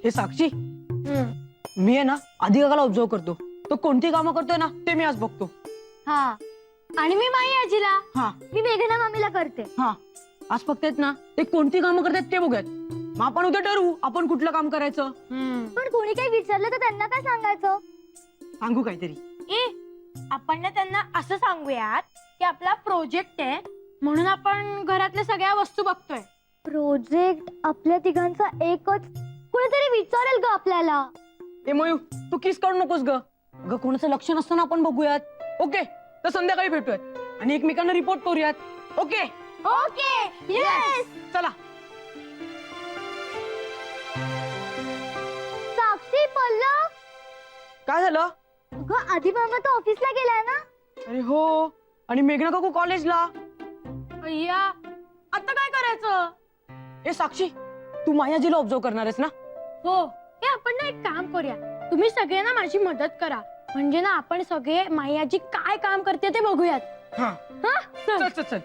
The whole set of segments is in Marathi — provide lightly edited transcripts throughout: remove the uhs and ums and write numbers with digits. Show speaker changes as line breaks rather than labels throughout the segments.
हे साक्षी, मी आहे ना आधी काकाला ऑब्झर्व करतो. तो कोणती कामं करतोय ना ते मी आज बघतो.
हा, आणि मी माई आजीला.
हा,
मी मेघना मामीला करते.
हा, आज फक्त आहेत ना ते कोणती कामं करतात ते बघूयात. मग आपण उद्या ठरवू आपण कुठलं काम करायचं.
पण कोणी काही विचारलं तर त्यांना काय सांगायचं?
सांगू काहीतरी.
आपण ना त्यांना असं सांगूयात की आपला प्रोजेक्ट आहे म्हणून आपण घरातल्या सगळ्या वस्तू बघतोय. प्रोजेक्ट आपल्या तिघांचा एकच, कोणीतरी विचारेल ग आपल्याला.
ए मयू, तू किस करू नकोस ग. अगं कोणाचं लक्ष नसताना आपण बघूयात. ओके, तर संध्याकाळी भेटूयात आणि एकमेकांना रिपोर्ट करूयात. Okay
okay, yes.
चला.
साक्षी, पल्लव,
काय झालं?
अगं आधी मामा तर ऑफिसला गेलाय ना.
अरे हो, आणि मेघना काकू कॉलेजला.
अय्या, आता काय करायचं?
ए साक्षी, तू मायाजीला ऑब्झर्व करणार आहेस ना?
हो, हे आपण ना एक काम करूया. तुम्ही सगळे ना माझी मदत करा, म्हणजे ना आपण सगळे मायाजी काय काम करते ते बघूयात.
हा,
हा,
चल चल चल.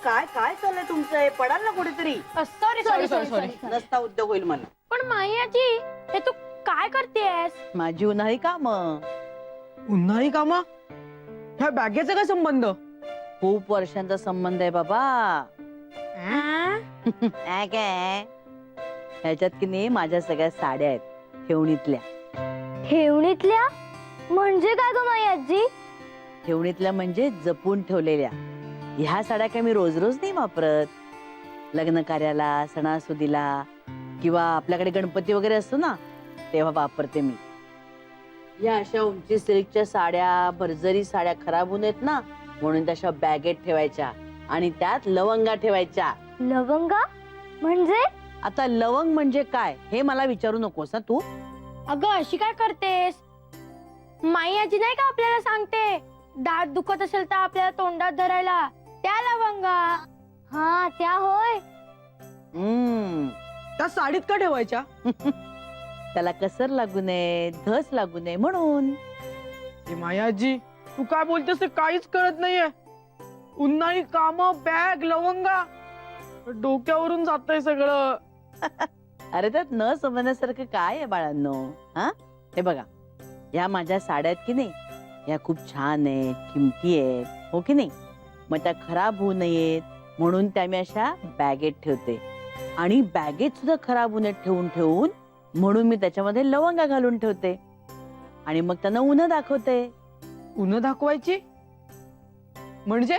काय काय चाललंय तुमचं? हे पडाल ना कुठेतरी.
Sorry
sorry sorry sorry.
नसता उद्योग होईल मला.
पण मायाजी, हे तू काय करतेस?
माझी उन्हाळी काम.
उन्हाळी कामा? ह्या बॅगेचा काय संबंध?
खूप वर्षांचा संबंध आहे बाबा. काय ह्याच्यात की नाही माझ्या सगळ्या साड्या आहेत ठेवणीतल्या.
ठेवणीतल्या म्हणजे काय ग मायाजी?
ठेवणीतल्या म्हणजे जपून ठेवलेल्या. ह्या साड्या काय मी रोज रोज नाही वापरत. लग्न कार्याला, सणासुदीला किंवा आपल्याकडे गणपती वगैरे असतो ना तेव्हा वापरते मी. या अशा उंची सिल्कच्या साड्या, भरजरी साड्या खराब होऊ नयेत ना म्हणून तशा बॅगेत ठेवायच्या आणि त्यात लवंगा ठेवायच्या.
लवंगा म्हणजे?
आता लवंग म्हणजे काय हे मला विचारू नकोस ना तू.
अगं अशी काय करतेस? माई आजी नाही का आपल्याला सांगते, दात दुखत असेल तर आपल्याला तोंडात धरायला त्या लवंगा. हा, त्या होय.
त्या साडीत का ठेवायच्या?
त्याला कसर लागू नये, धस लागू नये म्हणून.
मायाजी, तू काय बोलतेस ते काहीच कळत नाहीये. उन्हाळी काम, बॅग, लवंगा, डोक्यावरून जातंय सगळं.
अरे त्यात न समजण्यासारखं काय आहे बाळांनो? हा, हे बघा, या माझ्या साड्या आहेत की नाही, या खूप छान आहेत, किमती आहेत, हो की नाही? मग त्या खराब होऊ नयेत म्हणून त्या मी अशा बॅगेत ठेवते. आणि बॅगेत सुद्धा खराब होऊ नयेत ठेवून ठेवून म्हणून मी त्याच्यामध्ये लवंगा घालून ठेवते आणि मग त्यांना उन्ह दाखवते.
उन्ह दाखवायची म्हणजे?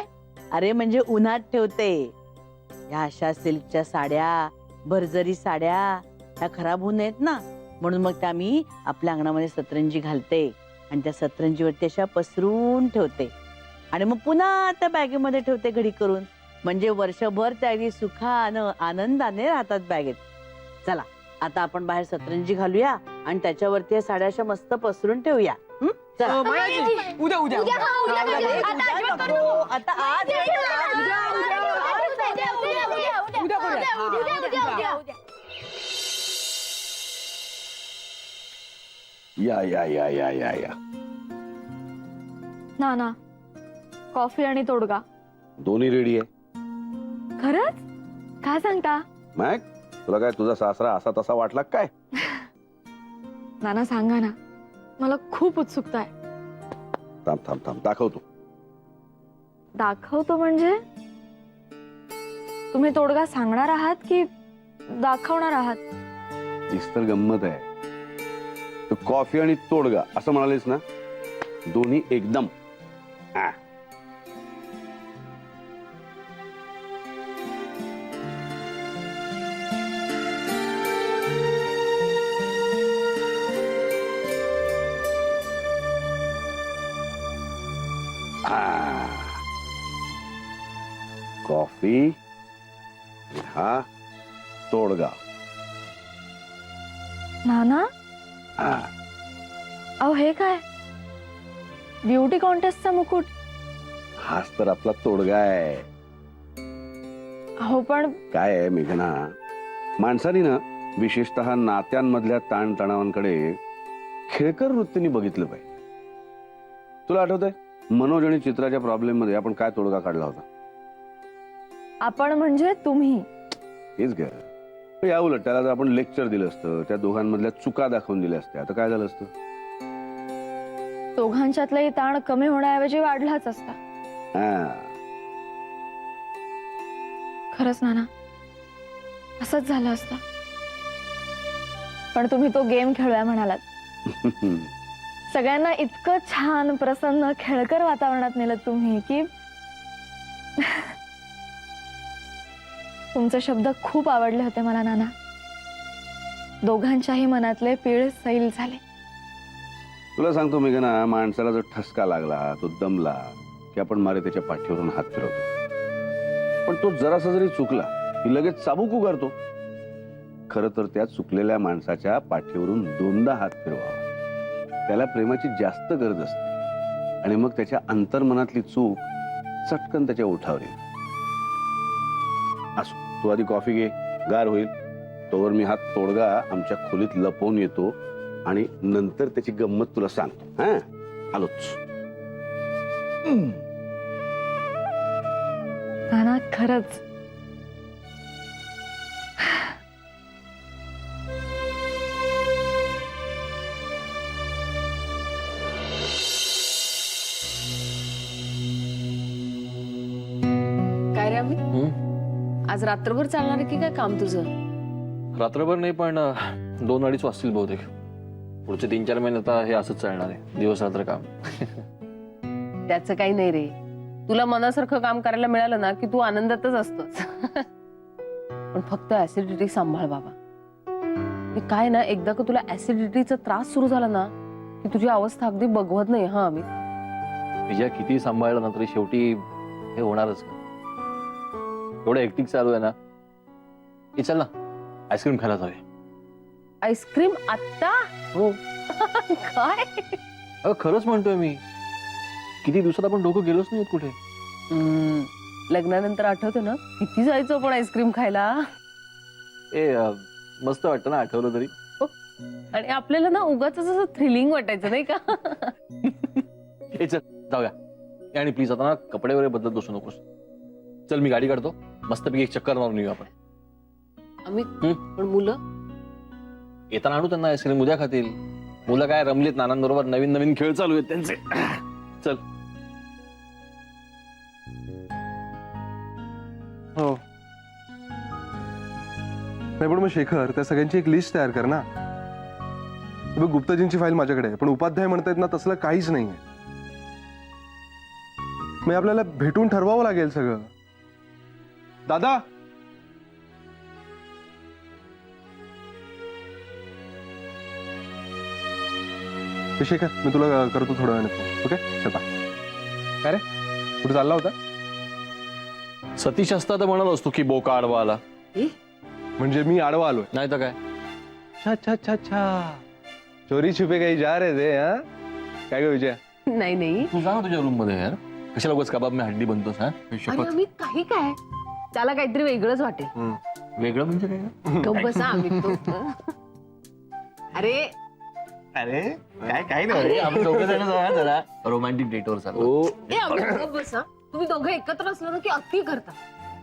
अरे म्हणजे उन्हात ठेवते. ह्या अशा सिल्कच्या साड्या, भरजरी साड्या ह्या खराब होऊ नयेत ना म्हणून मग त्या मी आपल्या अंगणामध्ये सतरंजी घालते आणि त्या सतरंजीवरती अशा पसरून ठेवते आणि मग पुन्हा त्या बॅगेमध्ये ठेवते घडी करून. म्हणजे वर्षभर त्या अगदी सुखानं आनंदाने राहतात बॅगेत. चला आता आपण बाहेर सतरंजी घालूया आणि त्याच्यावरती या साड्या अशा मस्त पसरून ठेवूया. चला.
मायाजी, उद्या उद्या उद्या.
आता आज
या या या या या या.
नाना, कॉफी आणि तोडगा
दोन्ही रेडी आहे.
खरंच? काय सांगता?
मॅक, तुला काय तुझा सासरा असा तसा वाटला काय?
नाना सांगा ना, मला खूप उत्सुकता आहे.
थांब थांब थांब, दाखवतो.
दाखवतो म्हणजे? तुम्ही तोडगा सांगणार आहात की दाखवणार आहात?
हीच तर गंमत आहे. तू कॉफी आणि तोडगा असं म्हणालीस ना, दोन्ही एकदम. हा. कॉफी, हा तोडगा.
नाना,
हा.
अहो हे काय? ब्युटी कॉन्टेस्टचा मुकुट.
हाच तर आपला तोडगा आहे.
अहो पण
काय आहे मेघना, माणसाने ना विशेषतः नात्यांमधल्या ताणतणावांकडे खेळकर वृत्तीने बघितलं पाहिजे. तुला आठवतंय मनोज आणि चित्राच्या प्रॉब्लेम मध्ये आपण काय तोडगा काढला होता?
आपण म्हणजे तुम्ही.
हेच घ्या. या उलट त्याला जर आपण लेक्चर दिलं असतं, त्या दोघांमधल्या चुका दाखवून दिल्या असत्या, आता काय झालं असतं?
दोघांच्यातलाही ताण कमी होण्याऐवजी वाढलाच असता.
हा.
खरंच नाना, असंच झालं असतं. पण तुम्ही तो गेम खेळूया म्हणालात. सगळ्यांना इतकं छान प्रसन्न खेळकर वातावरणात नेलं तुम्ही की तुमचे शब्द खूप आवडले होते मला नाना. दोघांच्याही मनातले पीळ सैल झाले.
तुला सांगतो मेघना, माणसाला जर ठसका लागला, तो दमला की आपण मारे त्याच्या पाठीवरून हात फिरवतो. पण तो जरासा जरी चुकला की लगेच चाबूक उगारतो. खरं तर त्या चुकलेल्या माणसाच्या पाठीवरून दोनदा हात फिरवावा. त्याला प्रेमाची जास्त गरज असते आणि मग त्याच्या अंतर्मनातली चूक चटकन त्याच्या ओठावर येईल. असो, तू आधी कॉफी घे, गार होईल. तोवर मी हा तोडगा आमच्या खोलीत लपवून येतो आणि नंतर त्याची गंमत तुला सांगतो. हा, आलोच.
नाना खरंच
काय रे आम्ही आज रात्रभर चालणार आहे की काय काम तुझं?
रात्रभर नाही पण 2-2.5 वाजतील बहुतेक. पुढचे 3-4 महिने आता हे असंच चालणार आहे, दिवस रात्र काम.
त्याचं काही नाही रे, तुला मनासारखं काम करायला मिळालं ना की तू आनंदातच असतोस. पण फक्त ऍसिडिटी सांभाळ बाबा. हे काय ना, एकदा का तुला ऍसिडिटीचा त्रास सुरू झाला ना की तुझी अवस्था अगदी बघवत नाही. हा आम्ही
तिच्या किती सांभाळलं ना तरी शेवटी हे होणारच. एवढं हेक्टिक चालू आहे ना. हे चल ना, आईस्क्रीम खायला जाऊया.
आईस्क्रीम आत्ता?
हो.
काय
खरंच म्हणतोय मी. किती दिवसात आपण डोकं गेलोच नाही कुठे.
लग्नानंतर आठवतं ना किती जायचो आपण आईस्क्रीम खायला.
मस्त वाटतं ना आठवलं तरी.
आणि आपल्याला ना उगाच असं थ्रिलिंग वाटायचं नाही का?
हे चल जाऊया. आणि प्लीज आता ना कपडे वगैरे बदलत बसू नकोस. चल मी गाडी काढतो, मस्तपैकी एक चक्कर मारून येऊ आपण.
आम्ही पण मुलं
येताना आणू त्यांना आईस्क्रीम, उद्या खातील. मुलं काय रमलीत नानांबरोबर, नवीन नवीन खेळ चालू आहेत त्यांचे. चल.
हो नाही पण मग शेखर, त्या सगळ्यांची एक लिस्ट तयार कर ना. बघ, गुप्ताजींची फाईल माझ्याकडे आहे, पण उपाध्याय म्हणतायत ना तसलं काहीच नाहीये. मग आपल्याला भेटून ठरवावं लागेल सगळं. दादा, हे शेखर, मी तुला करतो थोड्या वेळाने. ओके, चल बाय. काय रे, कुठे चालला होता?
सतीश असता तर म्हणत असतो की बोका आडवा आला.
म्हणजे मी आडवा आलोय?
नाही तर काय.
अच्छा अच्छा अच्छा अच्छा, चोरी छुपे काही जा रे ते. हा, काय ग विजया?
नाही नाही.
तू जा ना तुझ्या रूम मध्ये यार. कशाला उगाच कबाब मी हड्डी बनतोस. हा,
आणि आम्ही काही काय त्याला काहीतरी वेगळंच वाटेल.
वेगळं म्हणजे काय?
गप्प बसा आम्ही तो. अरे
अरे काय काय नाही, आम्ही दोघं जण जाऊया जरा रोमॅन्टिक डेटवर चाललो.
ए, आम्ही गप्प बसा. तुम्ही दोघं एकत्र असलं ना की अति करता.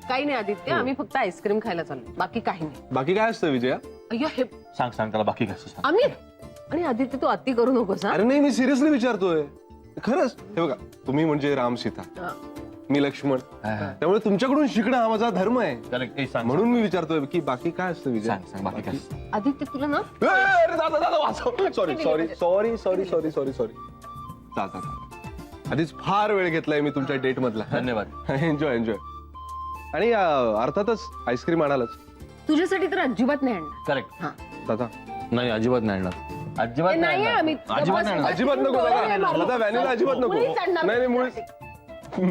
काही नाही आदित्य, आम्ही फक्त आईस्क्रीम खायला चाललो, बाकी काही नाही.
बाकी काय असतं विजया?
अय्यो हे
सांग सांग त्याला बाकी काय सांग.
आम्ही आणि आदित्य तू अति करू नकोस. हा
अरे नाही, मी सिरियसली विचारतोय खरंच. हे बघा, तुम्ही म्हणजे राम सीता, मी लक्ष्मण, त्यामुळे तुमच्याकडून शिकणं हा माझा धर्म आहे. म्हणून मी विचारतोय की बाकी काय असतं विजय?
सांग बाकी काय.
आदित्य तुला ना
sorry sorry sorry sorry sorry sorry sorry. आधीच फार वेळ घेतलाय मी तुमच्या डेट मधला.
धन्यवाद.
Enjoy enjoy. आणि अर्थातच आईस्क्रीम आणालच.
तुझ्यासाठी तर अजिबात नाही आणणार.
करेक्ट.
दादा,
नाही अजिबात नाही आणणार. अजिबात
नाही आम्ही
अजिबात नाही आणणार.
अजिबात नको दादा, व्हॅनिला अजिबात नको.
मुळीच आणणार
नाही नाही, मुळीच.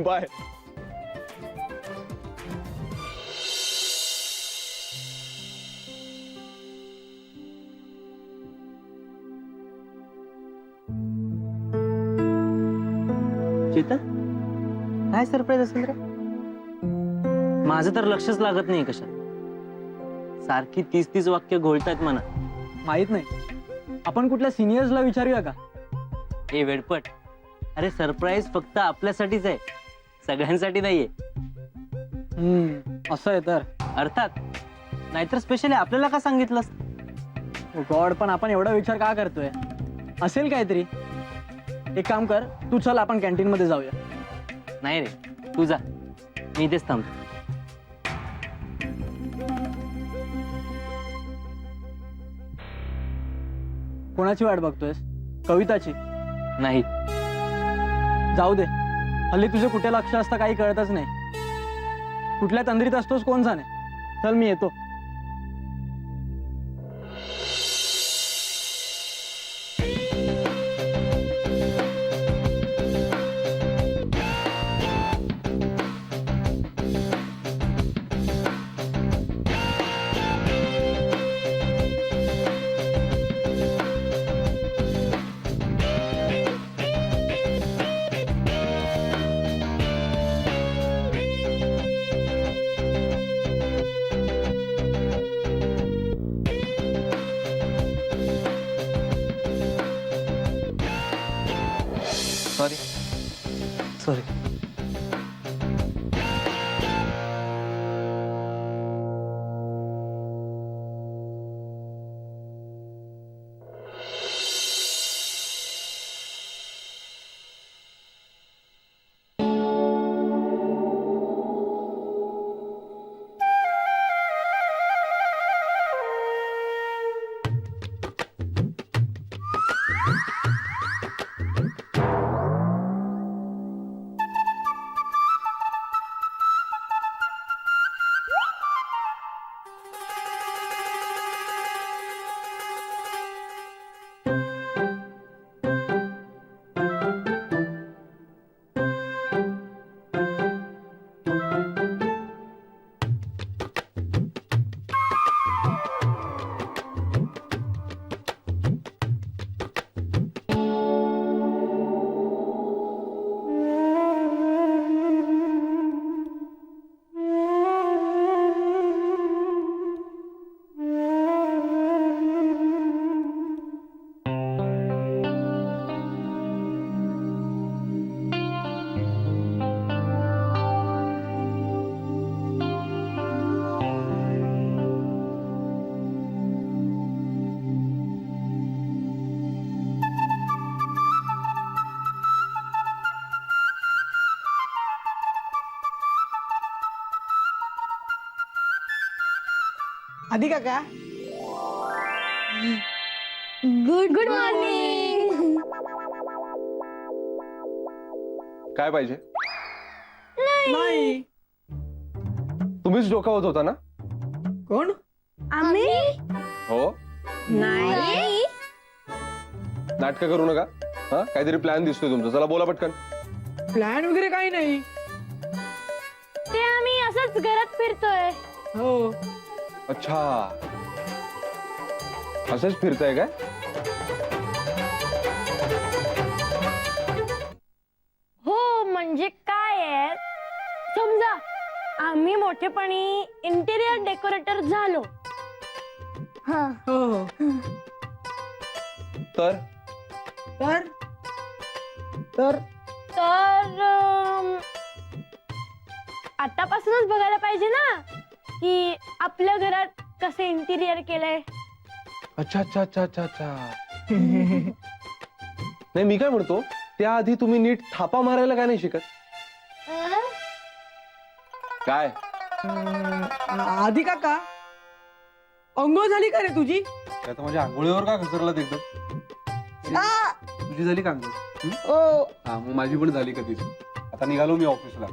बाय.
चेतन, काय सरप्राईज असेल रे? माझं तर लक्षच लागत नाही कशात. सारखी 30-30 वाक्य घोळतायत म्हणा.
माहित नाही, आपण कुठल्या सिनियर्सला विचारूया का?
हे वेडपट, अरे सरप्राईज फक्त आपल्यासाठीच आहे, सगळ्यांसाठी नाहीये.
असं आहे तर.
अर्थात, नाहीतर स्पेशली आपल्याला का सांगितलंस?
गॉड, पण आपण एवढा विचार का करतोय? असेल काहीतरी. एक काम कर, तू चल आपण कॅन्टीन मध्ये जाऊया.
नाही रे, तू जा, मी इथेच थांबतो.
कोणाची वाट बघतोयस? कविताची?
नाही.
जाऊ दे, हल्ली तुझे कुठे लक्ष असतं काही कळतच नाही. कुठल्या तंद्रीत असतोस कोण जाणे. चल मी येतो.
सॉरी.
सॉरी.
आधी काका,
गुड मॉर्निंग.
काय पाहिजे?
नाही.
तुम्हीच डोकावत होता ना?
कोण?
आम्ही
हो.
नाही.
नाटकं करू नका. हा, काहीतरी प्लॅन दिसतोय तुमचा. चला बोला पटकन.
प्लॅन वगैरे काही नाही.
ते आम्ही असंच घरात फिरतोय.
हो.
अच्छा, असंच फिरताय काय?
हो, म्हणजे काय आहे, समजा आम्ही मोठेपणी इंटेरियर डेकोरेटर झालो.
हो हो.
तर
तर तर
तर आतापासूनच बघायला पाहिजे ना की आपल्या घरात कसं इंटिरियर केलंय.
अच्छा अच्छा अच्छा अच्छा अच्छा. नाही, मी काय म्हणतो, त्याआधी तुम्ही नीट थापा मारायला काय नाही शिकत? काय?
आधी काका, अंघोळ झाली का रे तुझी?
आता माझ्या आंघोळीवर का घसरलात एकदम? तुझी झाली का आंघोळ?
हो.
हा, मग माझी पण झाली कधीच. आता निघालो मी ऑफिसला.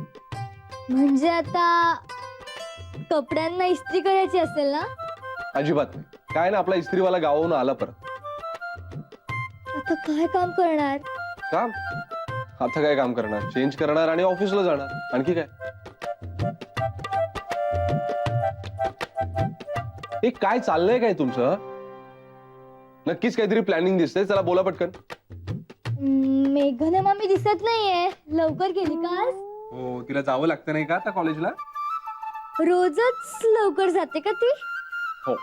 म्हणजे आता कपड्यांना इस्त्री करायची असेल ना?
अजिबात नाही. काय ना, आपला इस्त्रीवाला गावाहून आला परत.
आता काय काम करणार?
काम? आता काय काम करणार? चेंज करणार आणि ऑफिसला जाणार. आणखी काय? हे काय चाललंय काय तुमचं? नक्कीच काहीतरी प्लॅनिंग दिसतंय. चला बोला पटकन.
मेघना मामी दिसत नाहीये. लवकर गेली का आज?
हो, तिला जावं लागतं नाही का आता कॉलेजला?
रोजच लवकर जाते का ती?
हो.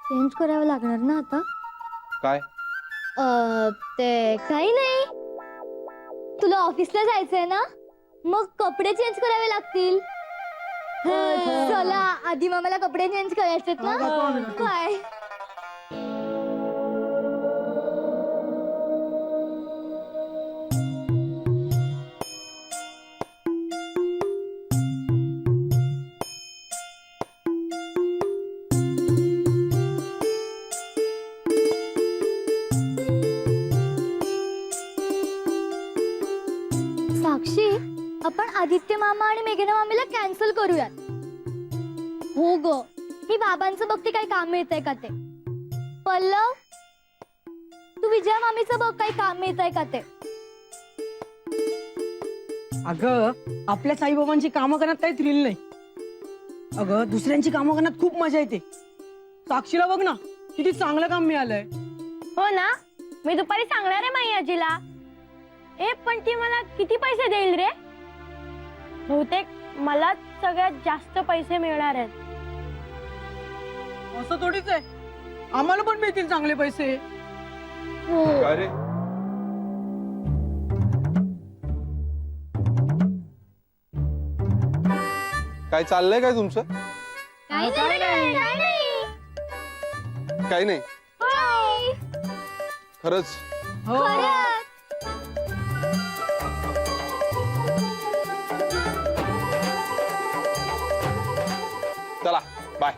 चेंज करावं लागणार ना आता?
काय?
ते काही नाही. तुला ऑफिसला जायचंय ना, मग कपडे चेंज करावे लागतील. चला आधी मामाला कपडे चेंज करायचेत ना. काय साक्षी, आपण आदित्य मामा आणि मेघना मामीला कॅन्सल करूयात. हो ग, मी बाबांचं बघते काही काम मिळतंय का ते. पल्लव, तू विजया मामीचं बघ काही काम मिळतंय का ते.
अगं आपल्या साईबाबांची कामं करण्यात काही थ्रिल नाही. अगं दुसऱ्यांची कामं करण्यात खूप मजा येते. साक्षीला बघ ना, किती चांगलं काम मिळालंय.
हो ना, मी दुपारी सांगणार आहे माई आजीला. पण ती मला किती पैसे देईल रे? बहुतेक मला सगळ्यात जास्त पैसे मिळणार आहेत.
असं थोडीच आहे, आम्हाला पण मिळतील चांगले पैसे.
काय रे? काय चाललंय काय तुमचं?
काही
काही नाही. खरंच?
हो.
चला बाय.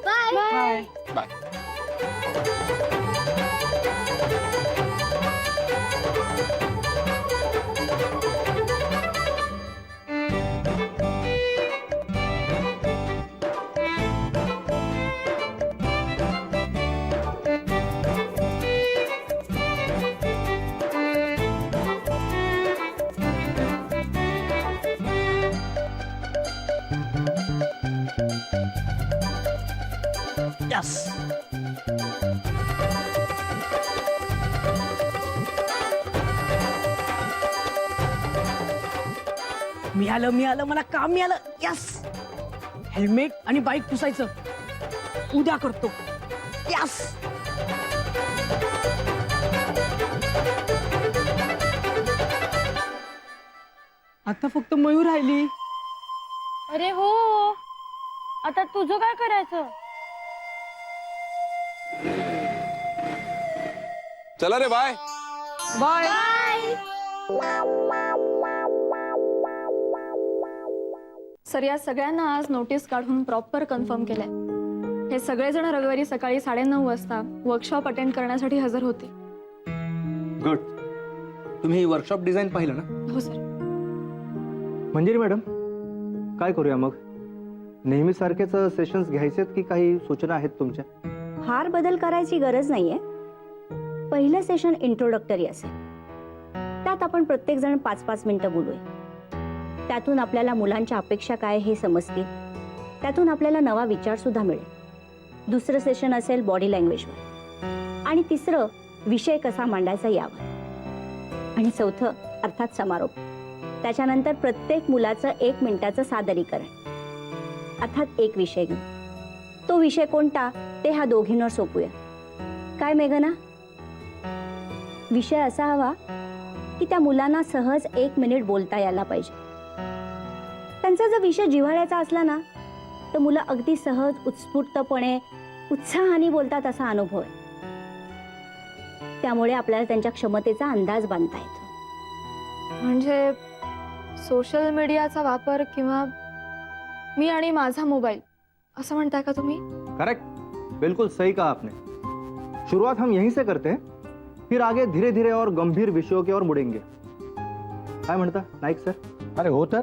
बाय.
बाय.
Yes. मिळालं मला काम मिळालं. यस. हेल्मेट आणि बाईक पुसायचं उद्या करतो. यस. आता फक्त मयूर राहिली.
अरे हो, आता तुझं काय करायचं?
चला रे बाय.
बाय.
सर, या सगळ्यांना आज नोटीस काढून प्रॉपर कन्फर्म केलंय. हे सगळेजण रविवारी सकाळी 9:30 वाजता वर्कशॉप अटेंड करण्यासाठी हजर होते.
गुड. तुम्ही वर्कशॉप डिझाईन पाहिलं ना?
हो सर.
मंजिरी मॅडम, काय करूया मग? नेहमीसारखेच सेशन्स घ्यायचेत की काही सूचना आहेत तुमच्या?
फार बदल करायची गरज नाहीये. पहिलं सेशन इंट्रोडक्टरी असेल. त्यात आपण प्रत्येक जण 5-5 मिनिटं बोलूया. त्यातून आपल्याला मुलांच्या अपेक्षा काय हे समजतील. त्यातून आपल्याला नवा विचार सुद्धा मिळेल. दुसरं सेशन असेल बॉडी लँग्वेजवर. आणि तिसरं विषय कसा मांडायचा यावर. आणि चौथं अर्थात समारोप. त्याच्यानंतर प्रत्येक मुलाचं 1 मिनिटाचं सादरीकरण. अर्थात एक विषय घेऊ. तो विषय कोणता ते ह्या दोघींवर सोपूया. काय मेघना? विषय असा हवा की त्या मुलांना सहज 1 मिनिट बोलता यायला पाहिजे. त्यांचा जर विषय जिव्हाळ्याचा असला ना तर मुलं अगदी सहज उत्स्फूर्तपणे उत्साहाने बोलतात असा अनुभव आहे. त्यामुळे आपल्याला त्यांच्या क्षमतेचा अंदाज बांधता येतो.
म्हणजे सोशल मीडियाचा वापर किंवा मी आणि माझा मोबाईल असं म्हणताय का तुम्ही?
करेक्ट. बिल्कुल सही कहा आपने. शुरुआत हम यहीं से करते हैं, फिर आगे धीरे धीरे और गंभीर विषयों की ओर मुड़ेंगे. काय म्हणता नाईक सर?
अरे हो तर.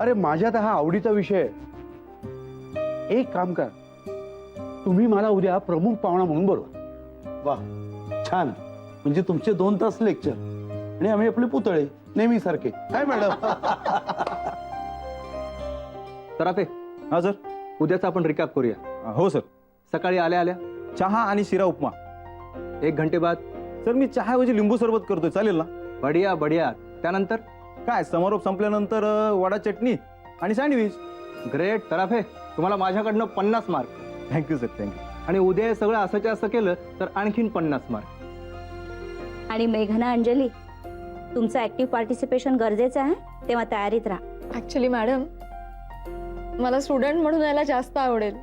अरे माझ्यात हा आवडीचा विषय आहे. एक काम कर, तुम्ही मला उद्या प्रमुख पाहुणा म्हणून बोलवा.
वा, छान. म्हणजे तुमचे 2 तास लेक्चर आणि आम्ही आपले पुतळे नेहमी सारखे. काय मॅडम?
तराफे.
हा सर.
उद्याचा आपण रिकॅप करूया.
हो सर.
सकाळी आल्या आल्या
चहा आणि शिरा उपमा.
1 घंटे बाद
सर मी चहाऐवजी लिंबू सरबत करतोय, चालेल ना?
बढिया बढिया. त्यानंतर
काय समारोप संपल्यानंतर वडा चटणी आणि सँडविच.
ग्रेट. तराफे, तुम्हाला माझ्याकडनं 50 मार्क. Thank you sir, thank you. आणि उद्या हे सगळं असंच्या असं केलं तर आणखीन 50 मार्क.
आणि मेघना, अंजली, तुमचं ऍक्टिव्ह पार्टिसिपेशन गरजेचं आहे, तेव्हा तयारीत राहा.
ऍक्च्युली मॅडम, मला स्टुडंट म्हणून यायला जास्त आवडेल.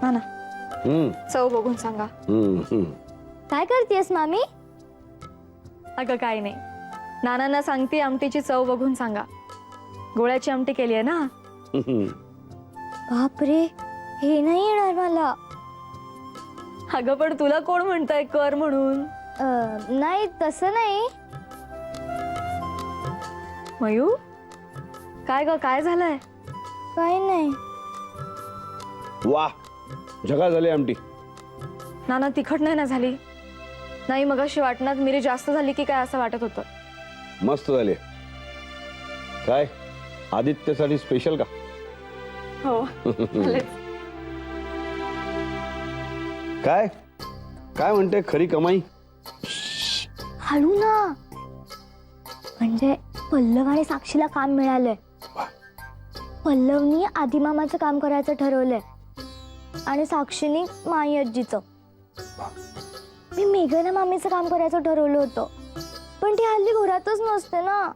हा ना, चव बघून सांगा.
काय करतेस मामी?
अगं काही नाही, नानांना सांगते आमटीची चव बघून सांगा. गोळ्याची आमटी केली आहे ना.
बापरे, हे नाही येणार मला.
अगं पण तुला कोण म्हणतंय कर म्हणून?
नाही, तसं नाही.
मयू, काय ग, काय झालंय?
काही नाही.
वा, झगा झाली आमटी.
नाना, तिखट नाही ना झाली? नाही, मग अशी वाटणार मिरी जास्त झाली की काय असं वाटत होतं.
मस्त झाले. काय आदित्यसाठी स्पेशल का?
हो.
काय काय म्हणते खरी कमाई?
हळू ना, म्हणजे पल्लव आणि साक्षीला काम मिळालंय. पल्लवनी आदिमामाचं काम करायचं ठरवलंय आणि साक्षीनी माई आजीचं. मी मेघना मामीचं काम करायचं ठरवलं होतं, पण ती हल्ली घरातच नसते ना,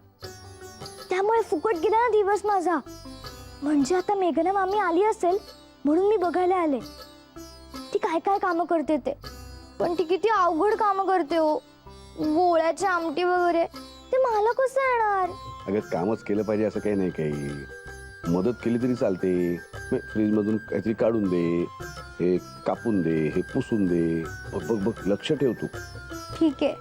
त्यामुळे फुकट गेला ना दिवस माझा. म्हणजे आता मेघना मामी आली असेल म्हणून मी बघायला आले ती काय काय कामं करते ते. पण ती किती अवघड कामं करते हो, गोळ्याची आमटी वगैरे. ते मला कसं येणार?
अगं कामच केलं पाहिजे असं काही नाही, काही मदत केली तरी चालते. फ्रीज मधून काहीतरी काढून दे, हे कापून दे, हे पुसून दे. बघ बघ, लक्ष ठेव तू.
ठीक आहे,